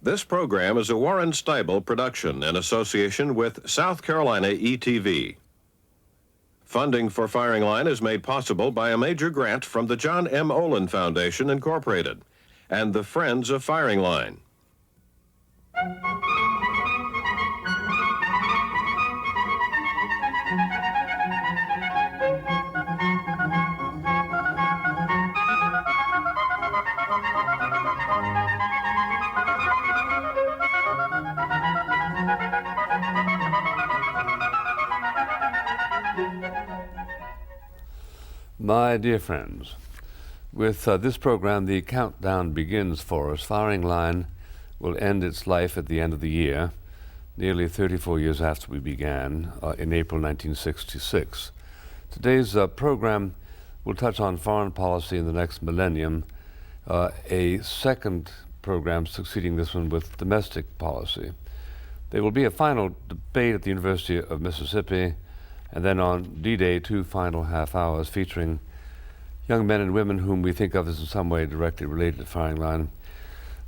This program is a Warren Steibel production in association with South Carolina ETV. Funding for Firing Line is made possible by a major grant from the John M. Olin Foundation, Incorporated, and the Friends of Firing Line. My dear friends, with this program, the countdown begins for us. Firing Line will end its life at the end of the year, nearly 34 years after we began, in April 1966. Today's program will touch on foreign policy in the next millennium, a second program succeeding this one with domestic policy. There will be a final debate at the University of Mississippi, and then on D-Day, 2 final half hours featuring young men and women whom we think of as in some way directly related to Firing Line.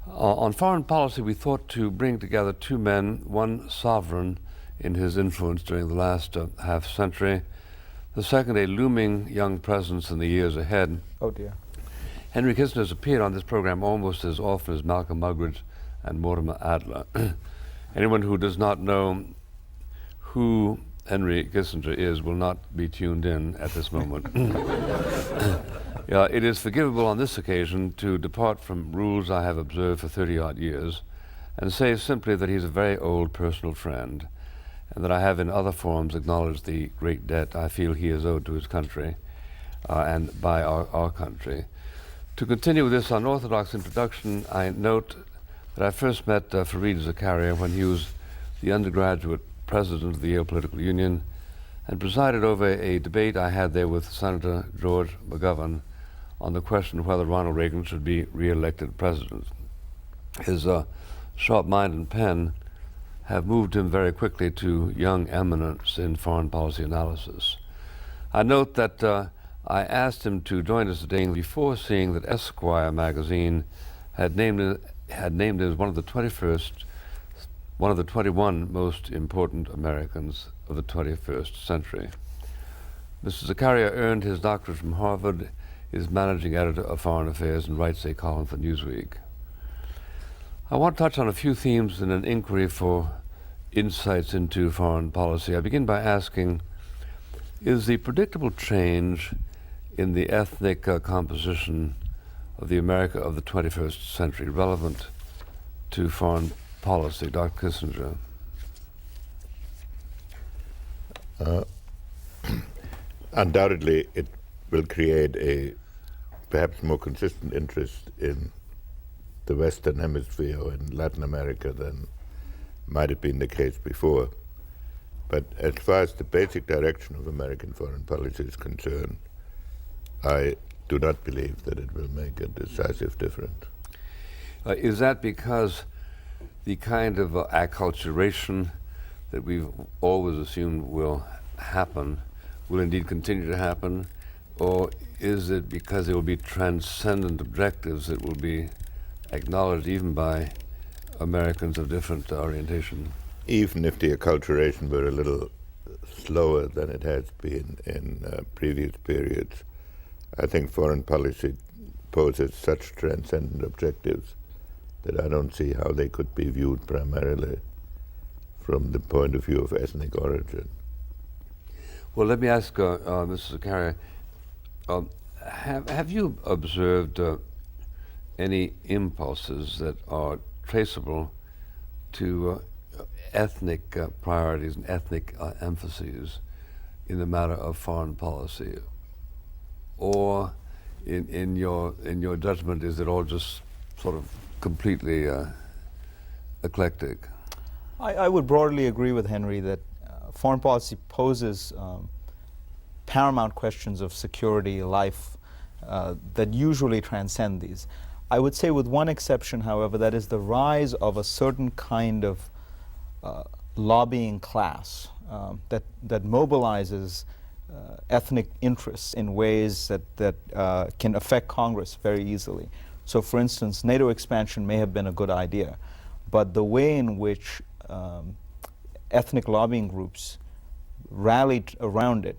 On foreign policy, we thought to bring together 2 men, one sovereign in his influence during the last half century, the second a looming young presence in the years ahead. Oh dear. Henry Kissinger has appeared on this program almost as often as Malcolm Muggeridge and Mortimer Adler. Anyone who does not know who Henry Kissinger is will not be tuned in at this moment. It is forgivable on this occasion to depart from rules I have observed for 30-odd years and say simply that he's a very old personal friend and that I have in other forums acknowledged the great debt I feel he is owed to his country and by our country. To continue with this unorthodox introduction, I note that I first met Fareed Zakaria when he was the undergraduate president of the Yale Political Union and presided over a debate I had there with Senator George McGovern on the question of whether Ronald Reagan should be re-elected president. His sharp mind and pen have moved him very quickly to young eminence in foreign policy analysis. I note that I asked him to join us today before seeing that Esquire magazine had named him as one of the 21 most important Americans of the 21st century. Mr. Zakaria earned his doctorate from Harvard, is managing editor of Foreign Affairs, and writes a column for Newsweek. I want to touch on a few themes in an inquiry for insights into foreign policy. I begin by asking, is the predictable change in the ethnic composition of the America of the 21st century relevant to foreign policy? Dr. Kissinger. Undoubtedly, it will create a perhaps more consistent interest in the Western Hemisphere or in Latin America than might have been the case before. But as far as the basic direction of American foreign policy is concerned, I do not believe that it will make a decisive difference. Is that because the kind of acculturation that we've always assumed will happen will indeed continue to happen, or is it because there will be transcendent objectives that will be acknowledged even by Americans of different orientation? Even if the acculturation were a little slower than it has been in previous periods, I think foreign policy poses such transcendent objectives that I don't see how they could be viewed primarily from the point of view of ethnic origin. Well, let me ask Mr. Zakaria, have you observed any impulses that are traceable to ethnic priorities and ethnic emphases in the matter of foreign policy? Or in your judgment, is it all just sort of completely eclectic? I would broadly agree with Henry that foreign policy poses paramount questions of security, life, that usually transcend these. I would say with one exception, however, that is the rise of a certain kind of lobbying class that mobilizes ethnic interests in ways that can affect Congress very easily. So for instance, NATO expansion may have been a good idea, but the way in which ethnic lobbying groups rallied around it,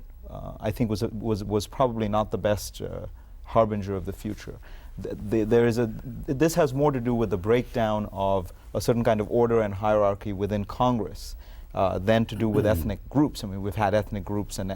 I think was probably not the best harbinger of the future. This has more to do with the breakdown of a certain kind of order and hierarchy within Congress than to do with ethnic groups. I mean, we've had ethnic groups in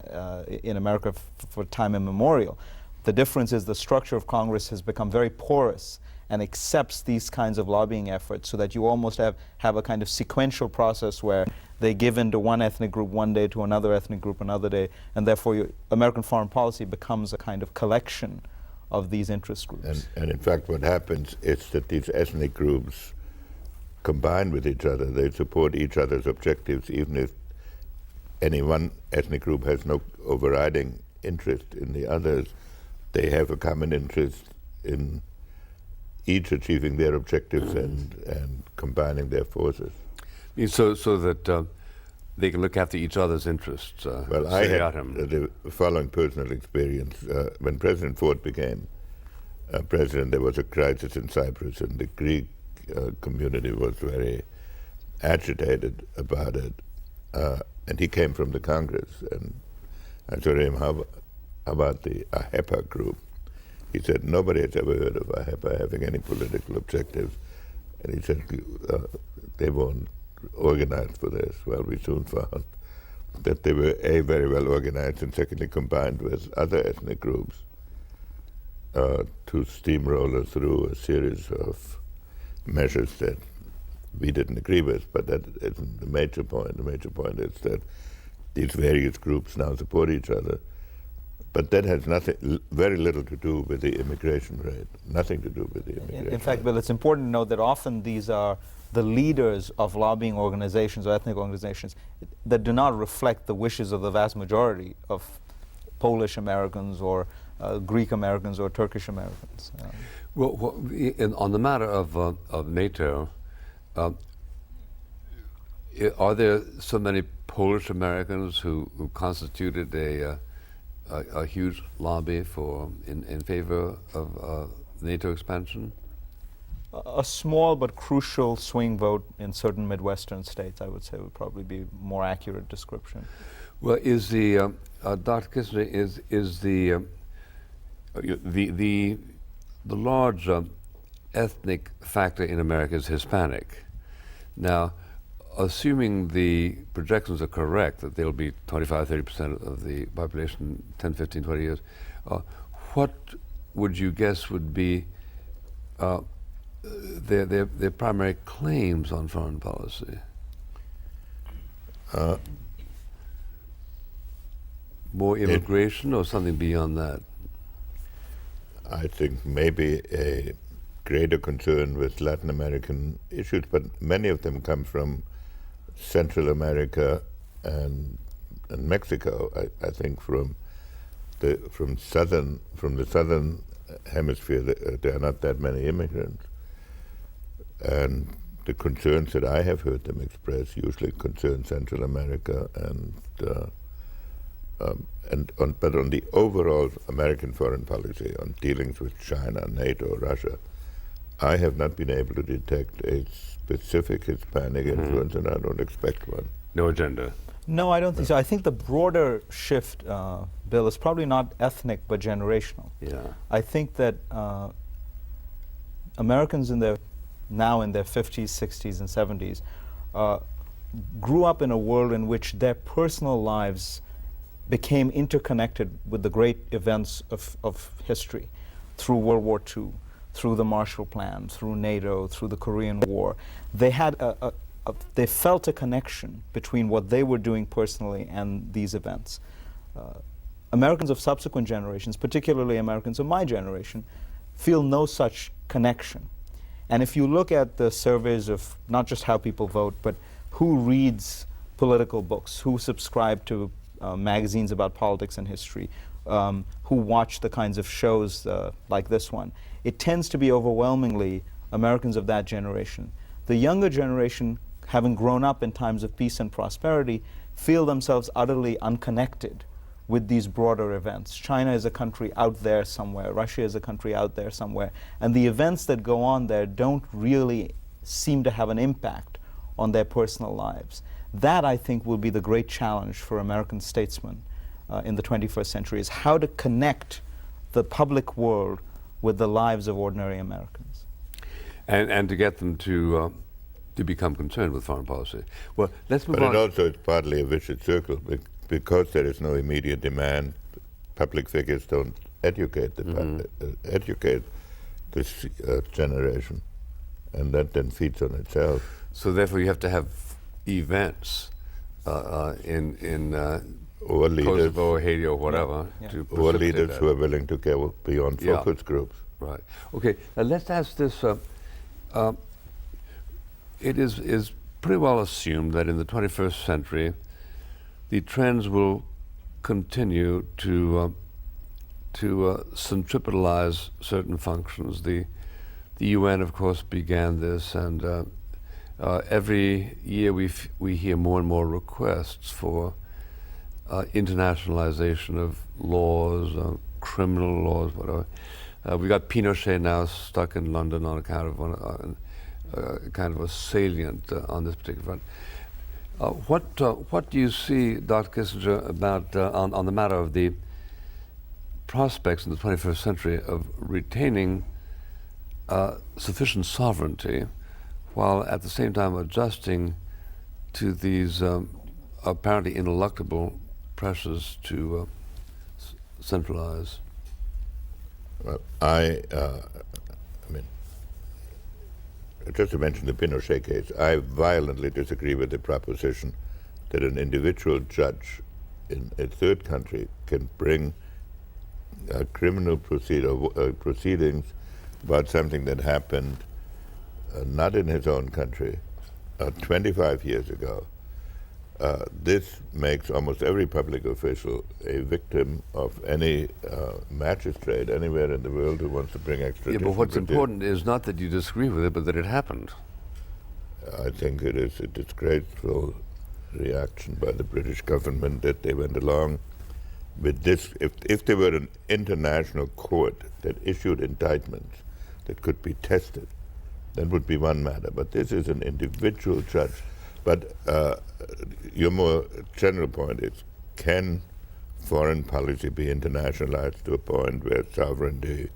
America for time immemorial. The difference is the structure of Congress has become very porous and accepts these kinds of lobbying efforts, so that you almost have a kind of sequential process where they give in to one ethnic group one day, to another ethnic group another day, and therefore American foreign policy becomes a kind of collection of these interest groups. And in fact, what happens is that these ethnic groups combine with each other. They support each other's objectives, even if any one ethnic group has no overriding interest in the others. They have a common interest in each achieving their objectives and combining their forces. So that they can look after each other's interests. Well, I had the following personal experience. When President Ford became president, there was a crisis in Cyprus, and the Greek community was very agitated about it. And he came from the Congress, and I told him, how about the AHEPA group? He said, nobody has ever heard of AHEPA having any political objectives. And he said, they weren't organized for this. Well, we soon found that they were, A, very well organized, and secondly, combined with other ethnic groups to steamroller through a series of measures that we didn't agree with. But that isn't the major point. The major point is that these various groups now support each other. But that has very little to do with the immigration rate. Nothing to do with the immigration rate. In fact, Bill, it's important to note that often these are the leaders of lobbying organizations or ethnic organizations that do not reflect the wishes of the vast majority of Polish Americans or Greek Americans or Turkish Americans. Well, on the matter of NATO, are there so many Polish Americans who constituted a huge lobby in favor of NATO expansion? A small but crucial swing vote in certain Midwestern states, I would say, would probably be a more accurate description. Well, is the Dr. Kissinger, is the large ethnic factor in America is Hispanic. Now, assuming the projections are correct, that there'll be 25-30% of the population 10, 15, 20 years, what would you guess would be their primary claims on foreign policy? More immigration or something beyond that? I think maybe a greater concern with Latin American issues, but many of them come from Central America and Mexico. I think from the southern hemisphere, there are not that many immigrants, and the concerns that I have heard them express usually concern Central America but on the overall American foreign policy, on dealings with China, NATO, Russia, I have not been able to detect a specific Hispanic influence, and I don't expect one. No agenda? No, I don't think so. I think the broader shift, Bill, is probably not ethnic but generational. Yeah. I think that Americans now in their 50s, 60s, and 70s grew up in a world in which their personal lives became interconnected with the great events of history, through World War II, through the Marshall Plan, through NATO, through the Korean War. They had they felt a connection between what they were doing personally and these events. Americans of subsequent generations, particularly Americans of my generation, feel no such connection. And if you look at the surveys of not just how people vote, but who reads political books, who subscribe to magazines about politics and history, who watch the kinds of shows like this one, it tends to be overwhelmingly Americans of that generation. The younger generation, having grown up in times of peace and prosperity, feel themselves utterly unconnected with these broader events. China is a country out there somewhere, Russia is a country out there somewhere, and the events that go on there don't really seem to have an impact on their personal lives. That, I think, will be the great challenge for American statesmen in the 21st century, is how to connect the public world with the lives of ordinary Americans. And to get them to become concerned with foreign policy. Well, let's move But on. it also is partly a vicious circle because there is no immediate demand. Public figures don't educate educate this generation, and that then feeds on itself. So therefore, you have to have events in Or leaders, Kosovo or Haiti or whatever to or precipitate leaders that. who are willing to go beyond focus groups. Right. Okay. Now let's ask this. It is pretty well assumed that in the 21st century, the trends will continue to centripetalize certain functions. The UN, of course, began this, and every year we hear more and more requests for internationalization of laws, criminal laws, whatever. We got Pinochet now stuck in London on account of kind of a salient on this particular front. What do you see, Dr. Kissinger, about on the matter of the prospects in the 21st century of retaining sufficient sovereignty while at the same time adjusting to these apparently ineluctable pressures to centralize? Well, I mean, just to mention the Pinochet case, I violently disagree with the proposition that an individual judge in a third country can bring criminal proceedings about something that happened not in his own country 25 years ago. This makes almost every public official a victim of any magistrate anywhere in the world who wants to bring extradition. Yeah, but what's important is not that you disagree with it, but that it happened. I think it is a disgraceful reaction by the British government that they went along with this. If there were an international court that issued indictments that could be tested, that would be one matter. But this is an individual judge. But your more general point is, can foreign policy be internationalized to a point where sovereignty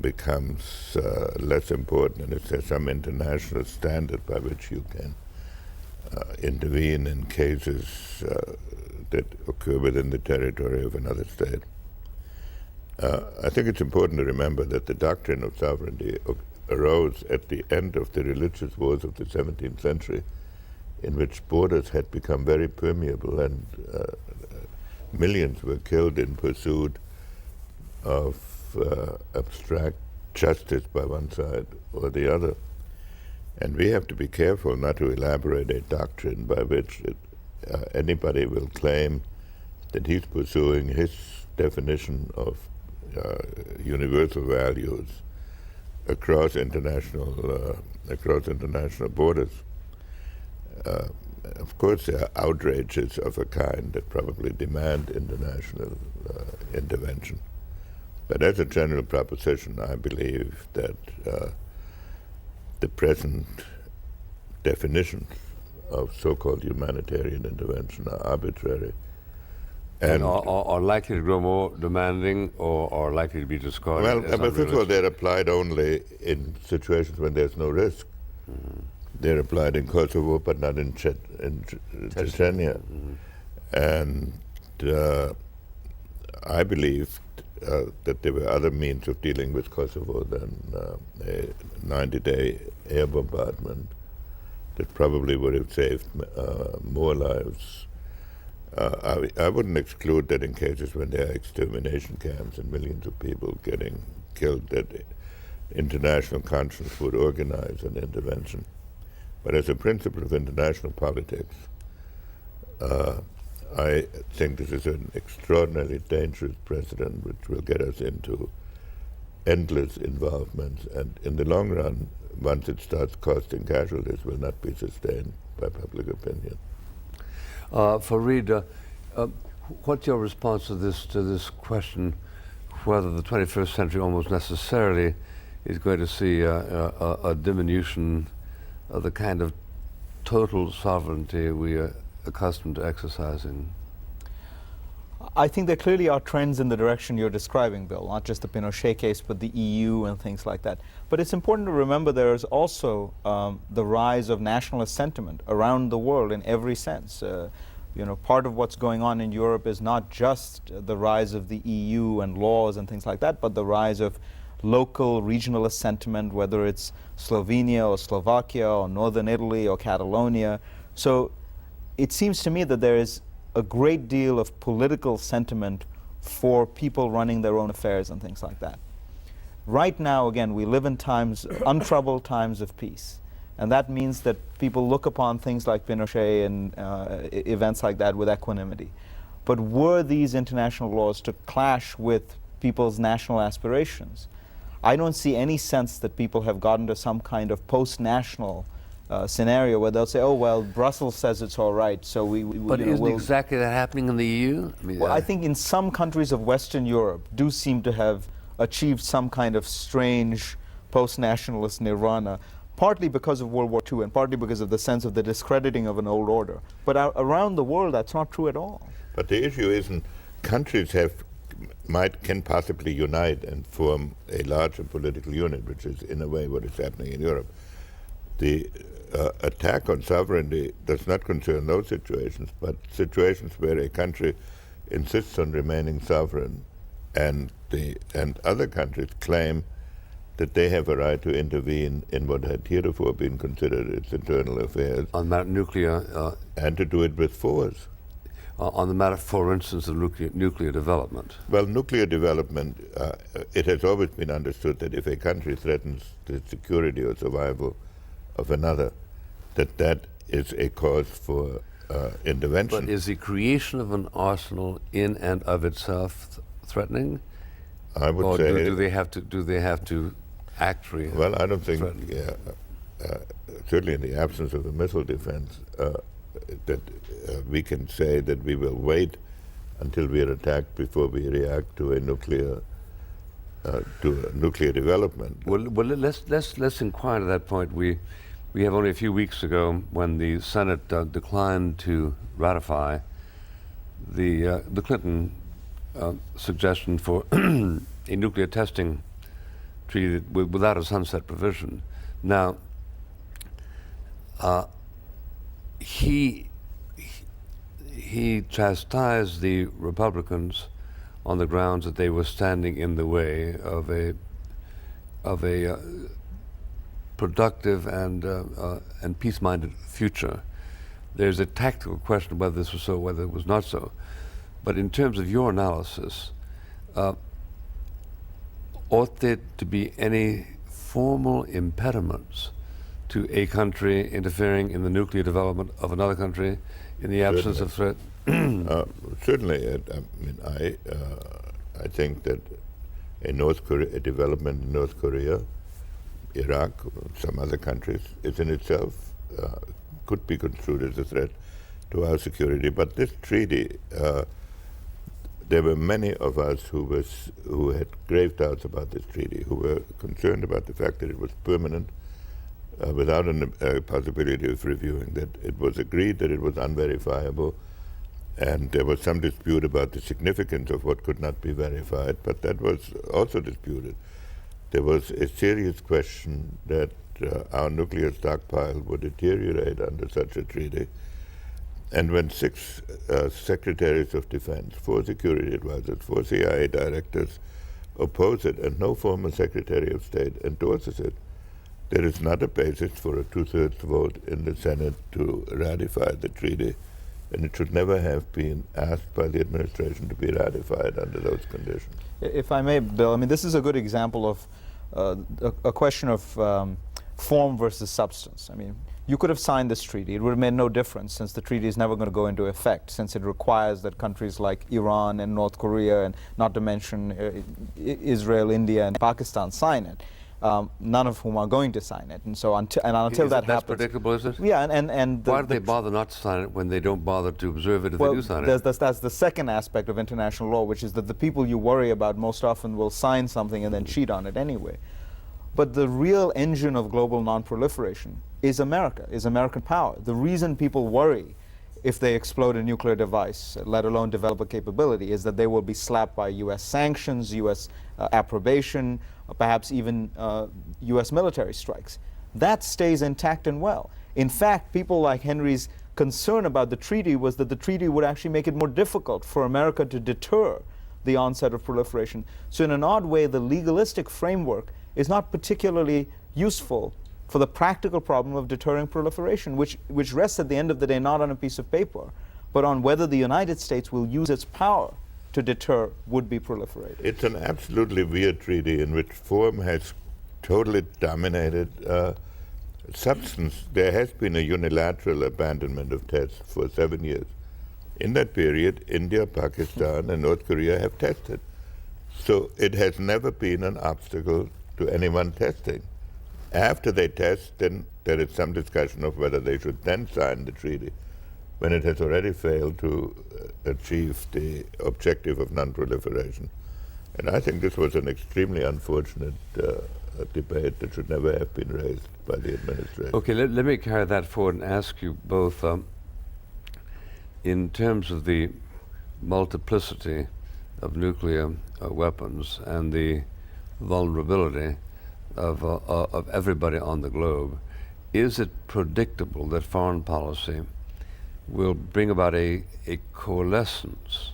becomes less important, and is there some international standard by which you can intervene in cases that occur within the territory of another state? I think it's important to remember that the doctrine of sovereignty arose at the end of the religious wars of the 17th century, in which borders had become very permeable, and millions were killed in pursuit of abstract justice by one side or the other. And we have to be careful not to elaborate a doctrine by which anybody will claim that he's pursuing his definition of universal values across international borders. Of course, there are outrages of a kind that probably demand international intervention. But as a general proposition, I believe that the present definitions of so-called humanitarian intervention are arbitrary. And are likely to grow more demanding, or are likely to be discarded? Well, as but first of all, unrealistic? they're applied only in situations when there's no risk. They're applied in Kosovo, but not in Chechnya. And I believe that there were other means of dealing with Kosovo than a 90-day air bombardment that probably would have saved more lives. I wouldn't exclude that in cases when there are extermination camps and millions of people getting killed, that international conscience would organize an intervention. But as a principle of international politics, I think this is an extraordinarily dangerous precedent which will get us into endless involvements, and in the long run, once it starts costing casualties, will not be sustained by public opinion. Fareed, what's your response to this question, whether the 21st century almost necessarily is going to see a diminution of the kind of total sovereignty we are accustomed to exercising? I think there clearly are trends in the direction you're describing, Bill, not just the Pinochet case, but the EU and things like that. But it's important to remember there is also the rise of nationalist sentiment around the world in every sense. You know, part of what's going on in Europe is not just the rise of the EU and laws and things like that, but the rise of local regionalist sentiment, whether it's Slovenia or Slovakia or Northern Italy or Catalonia. So it seems to me that there is a great deal of political sentiment for people running their own affairs and things like that. Right now, again, we live in times, untroubled times of peace. And that means that people look upon things like Pinochet and events like that with equanimity. But were these international laws to clash with people's national aspirations, I don't see any sense that people have gotten to some kind of post-national scenario where they'll say, oh, well, Brussels says it's all right, so But isn't exactly that happening in the EU? I mean, well, I think in some countries of Western Europe do seem to have achieved some kind of strange post-nationalist nirvana, partly because of World War II and partly because of the sense of the discrediting of an old order. But around the world, that's not true at all. But the issue isn't countries can possibly unite and form a larger political unit, which is in a way what is happening in Europe. The attack on sovereignty does not concern those situations, but situations where a country insists on remaining sovereign and other countries claim that they have a right to intervene in what had heretofore been considered its internal affairs. On nuclear... and to do it with force. On the matter, for instance, of nuclear development. Well, nuclear development, it has always been understood that if a country threatens the security or survival of another, that is a cause for intervention. But is the creation of an arsenal in and of itself threatening? I would or say... do they have to actually... Well, I don't think, certainly in the absence of a missile defense, that we can say that we will wait until we are attacked before we react to a nuclear development. Well, let's inquire to that point. We have only a few weeks ago, when the Senate declined to ratify the Clinton suggestion for a nuclear testing treaty without a sunset provision. Now, he chastised the Republicans on the grounds that they were standing in the way of a productive and peace-minded future. There's a tactical question whether this was so, whether it was not so. But in terms of your analysis, ought there to be any formal impediments to a country interfering in the nuclear development of another country in the absence of threat? Certainly. I think that a development in North Korea, Iraq, some other countries, is in itself could be construed as a threat to our security. But this treaty, there were many of us who had grave doubts about this treaty, who were concerned about the fact that it was permanent, without a possibility of reviewing, that it was agreed that it was unverifiable, and there was some dispute about the significance of what could not be verified, but that was also disputed. There was a serious question that our nuclear stockpile would deteriorate under such a treaty, and when 6 secretaries of defense, 4 security advisors, 4 CIA directors oppose it, and no former secretary of state endorses it, there is not a basis for a 2/3 vote in the Senate to ratify the treaty, and it should never have been asked by the administration to be ratified under those conditions. If I may, Bill, I mean, this is a good example of a question of form versus substance. I mean, you could have signed this treaty. It would have made no difference, since the treaty is never going to go into effect, since it requires that countries like Iran and North Korea, and not to mention Israel, India, and Pakistan sign it. None of whom are going to sign it, and so until that happens, that's predictable, is it? Yeah, and why do they bother not to sign it when they don't bother to observe it if they do sign it? That's the second aspect of international law, which is that the people you worry about most often will sign something and then cheat on it anyway. But the real engine of global non-proliferation is America, is American power. The reason people worry if they explode a nuclear device, let alone develop a capability, is that they will be slapped by US sanctions, US approbation, perhaps even US military strikes. That stays intact and well. In fact, people like Henry's concern about the treaty was that the treaty would actually make it more difficult for America to deter the onset of proliferation. So in an odd way, the legalistic framework is not particularly useful for the practical problem of deterring proliferation, which rests at the end of the day not on a piece of paper, but on whether the United States will use its power to deter would-be proliferators. It's an absolutely weird treaty in which form has totally dominated substance. There has been a unilateral abandonment of tests for 7 years. In that period, India, Pakistan, and North Korea have tested. So it has never been an obstacle to anyone testing. After they test, then there is some discussion of whether they should then sign the treaty, when it has already failed to achieve the objective of non-proliferation. And I think this was an extremely unfortunate debate that should never have been raised by the administration. Okay, let me carry that forward and ask you both, in terms of the multiplicity of nuclear weapons and the vulnerability of everybody on the globe, is it predictable that foreign policy will bring about a coalescence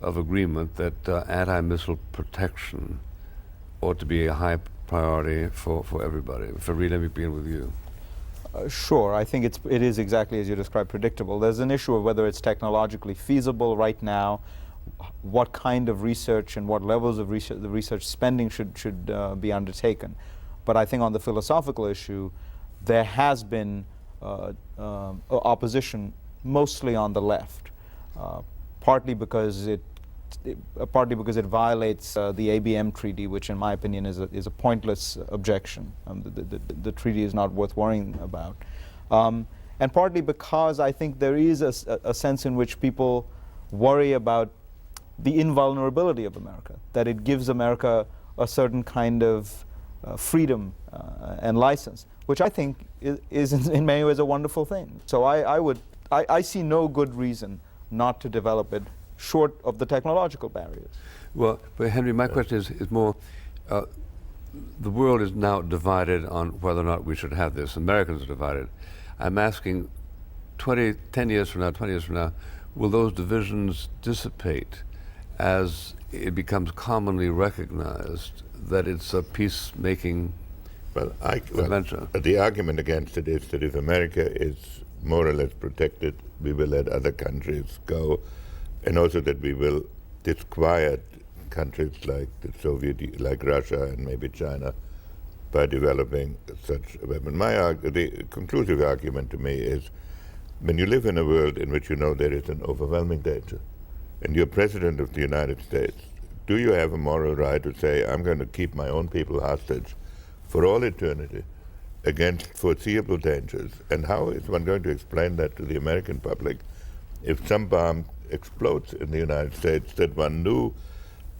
of agreement that anti-missile protection ought to be a high priority for everybody? Fareed, let me begin with you. Sure, I think it is exactly as you described, predictable. There's an issue of whether it's technologically feasible right now, what kind of research and what levels of research, the research spending should be undertaken. But I think on the philosophical issue, there has been opposition mostly on the left, partly because it violates the ABM treaty, which in my opinion is a pointless objection. The treaty is not worth worrying about. And partly because I think there is a sense in which people worry about the invulnerability of America, that it gives America a certain kind of freedom and license, which I think is in many ways a wonderful thing. So I see no good reason not to develop it, short of the technological barriers. Well, but Henry, my question is more, the world is now divided on whether or not we should have this. Americans are divided. I'm asking, 10 years from now, 20 years from now, will those divisions dissipate as it becomes commonly recognized that it's a peacemaking adventure? The argument against it is that if America is more or less protected, we will let other countries go, and also that we will disquiet countries like the like Russia and maybe China by developing such a weapon. The conclusive argument to me is, when you live in a world in which you know there is an overwhelming danger, and you're President of the United States, do you have a moral right to say, I'm going to keep my own people hostage for all eternity against foreseeable dangers? And how is one going to explain that to the American public if some bomb explodes in the United States that one knew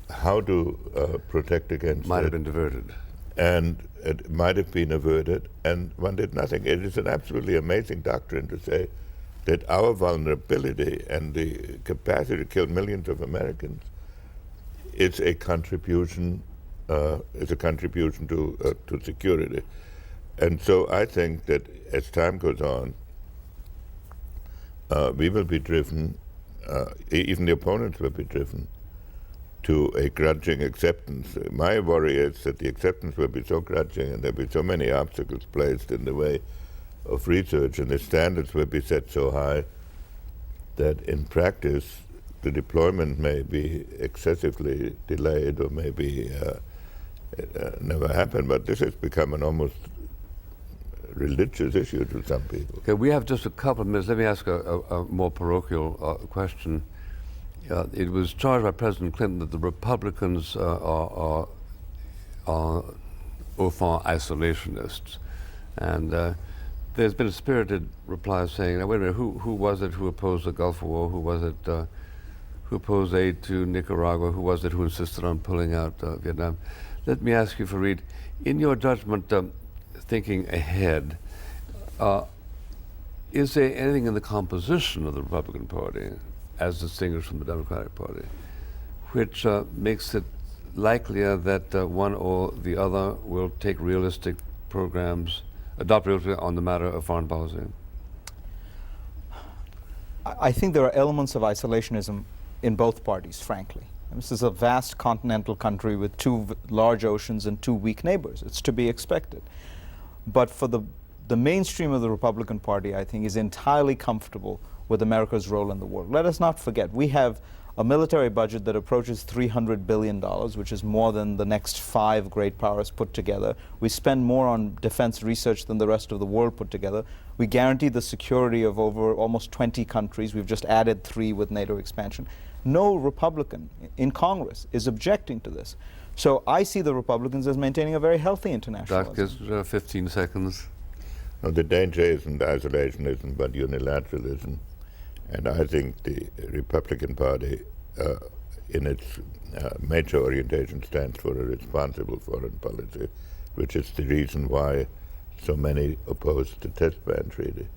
how to protect against? Might have been diverted. And it might have been averted, and one did nothing. It is an absolutely amazing doctrine to say that our vulnerability and the capacity to kill millions of Americans is a contribution to security. And so I think that as time goes on, we will be driven, even the opponents will be driven, to a grudging acceptance. My worry is that the acceptance will be so grudging and there will be so many obstacles placed in the way of research, and the standards will be set so high that in practice the deployment may be excessively delayed or maybe never happen. But this has become an almost religious issue to some people. Okay, we have just a couple of minutes. Let me ask a more parochial question. It was charged by President Clinton that the Republicans are au fond isolationists, and there's been a spirited reply saying, now, wait a minute, who was it who opposed the Gulf War? Who was it who opposed aid to Nicaragua? Who was it who insisted on pulling out Vietnam? Let me ask you, Fareed, in your judgment, thinking ahead, is there anything in the composition of the Republican Party, as distinguished from the Democratic Party, which makes it likelier that one or the other will take realistic programs, adopt realistic on the matter of foreign policy? I think there are elements of isolationism in both parties, frankly. This is a vast continental country with two large oceans and two weak neighbors. It's to be expected. But for the mainstream of the Republican Party, I think, is entirely comfortable with America's role in the world. Let us not forget, we have a military budget that approaches $300 billion, which is more than the next 5 great powers put together. We spend more on defense research than the rest of the world put together. We guarantee the security of over almost 20 countries. We've just added 3 with NATO expansion. No Republican in Congress is objecting to this. So I see the Republicans as maintaining a very healthy internationalism. Dr. Kissinger, 15 seconds. No, the danger isn't isolationism, but unilateralism. And I think the Republican Party, in its major orientation, stands for a responsible foreign policy, which is the reason why so many opposed the test ban treaty.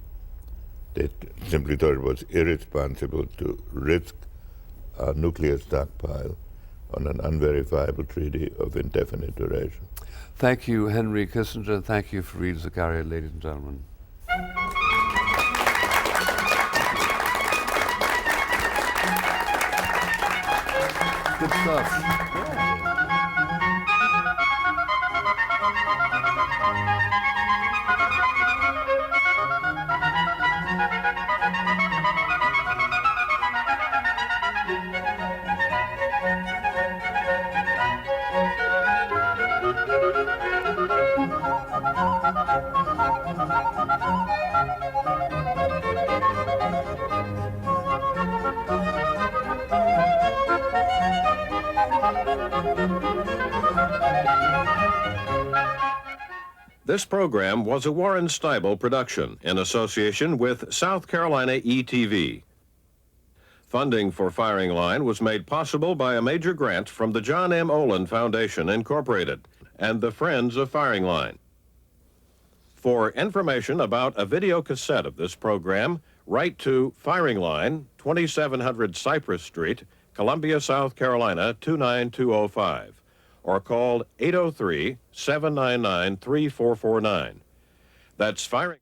They simply thought it was irresponsible to risk a nuclear stockpile on an unverifiable treaty of indefinite duration. Thank you, Henry Kissinger. Thank you, Fareed Zakaria, ladies and gentlemen. Good stuff. This program was a Warren Steibel production in association with South Carolina ETV. Funding for Firing Line was made possible by a major grant from the John M. Olin Foundation, Incorporated, and the Friends of Firing Line. For information about a video cassette of this program, write to Firing Line, 2700 Cypress Street, Columbia, South Carolina, 29205, or call 803-799-3449. That's Firing...